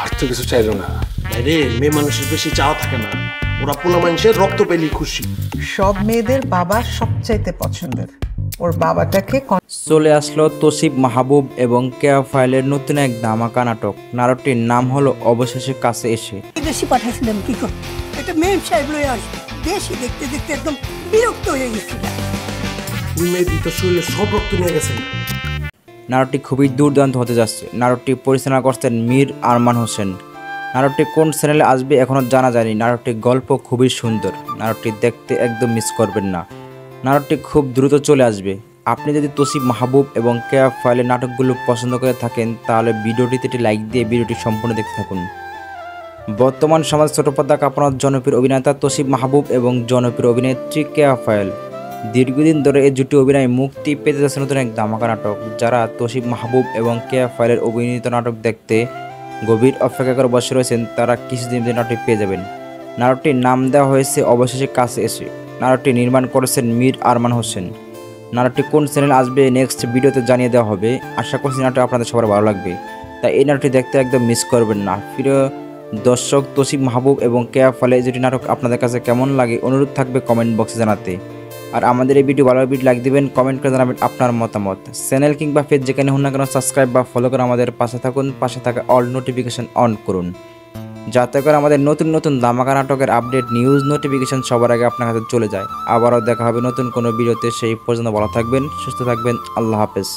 আর তো কিছু চাইলো না। রে মেয়ে মানুষের বেশি চাওয়া থাকে না, ওরা পোলা মানুষের রক্ত পেলি খুশি। সব মেয়েদের বাবা সবচাইতে পছন্দের, ওর বাবাটাকে চলে আসলো তৌসিফ মাহবুব এবং কেয়া ফাইলের নতুন এক ধামাকা নাটক। নাটকটির নাম হলো অবশেষে কাছে এসে। দেশি পাঠাইছিলাম কি করতে, একটা মেম সাহেব লয়ে আসবে, দেশি দেখতে দেখতে একদম বিরক্ত হয়ে গেছিল। ওই মেয়েদি তো শরীরে সব রক্ত নিয়ে গেছেন। নাটকটি খুবই দুর্দান্ত হতে যাচ্ছে। নাটকটি পরিচালনা করছেন মীর আরমান হোসেন। নাটকটি কোন চ্যানেলে আসবে এখনও জানা যায়নি। নাটকটির গল্প খুবই সুন্দর, নাটকটি দেখতে একদম মিস করবেন না। নাটকটি খুব দ্রুত চলে আসবে। আপনি যদি তৌসিফ মাহবুব এবং কেয়া ফাইলের নাটকগুলো পছন্দ করে থাকেন তাহলে ভিডিওটিতে একটি লাইক দিয়ে ভিডিওটি সম্পূর্ণ দেখতে থাকুন। বর্তমান সমাজ ছোট পর্দা কাঁপানোর জনপ্রিয় অভিনেতা তৌসিফ মাহবুব এবং জনপ্রিয় অভিনেত্রী কেয়া ফাইল দীর্ঘদিন ধরে এই জুটি অভিনয় মুক্তি পেতে যাচ্ছে নতুন এক ধামাকা নাটক। যারা তৌসিফ মাহবুব এবং কেয়া ফাইলের অভিনীত নাটক দেখতে গভীর অপেক্ষা করে বসে রয়েছেন তারা কিছুদিন নাটকটি পেয়ে যাবেন। নাটকটির নাম দেওয়া হয়েছে অবশেষে কাছে এসে। নাটকটি নির্মাণ করেছেন মীর আরমান হোসেন। নাটকটি কোন চ্যানেল আসবে নেক্সট ভিডিওতে জানিয়ে দেওয়া হবে। আশা করছি নাটকটি আপনাদের সবার ভালো লাগবে, তাই এই নাটকটি দেখতে একদম মিস করবেন না। প্রিয় দর্শক, তৌসিফ মাহবুব এবং কেয়া ফাইল এই দুটি নাটক আপনাদের কাছে কেমন লাগে অনুরোধ থাকবে কমেন্ট বক্সে জানাতে। আর আমাদের এই ভিডিও ভালো ভিডিও লাইক দিবেন, কমেন্ট করে জানাবেন আপনার মতামত। চ্যানেল কিংবা পেজ যেখানে হন না কেন সাবস্ক্রাইব বা ফলো করে আমাদের পাশে থাকুন। পাশে থাকা অল নোটিফিকেশন অন করুন, যাতে করে আমাদের নতুন নতুন ধামাকা নাটকের আপডেট নিউজ নোটিফিকেশন সবার আগে আপনার কাছে চলে যায়। আবারও দেখা হবে নতুন কোনো ভিডিওতে। সেই পর্যন্ত ভালো থাকবেন, সুস্থ থাকবেন। আল্লাহ হাফেজ।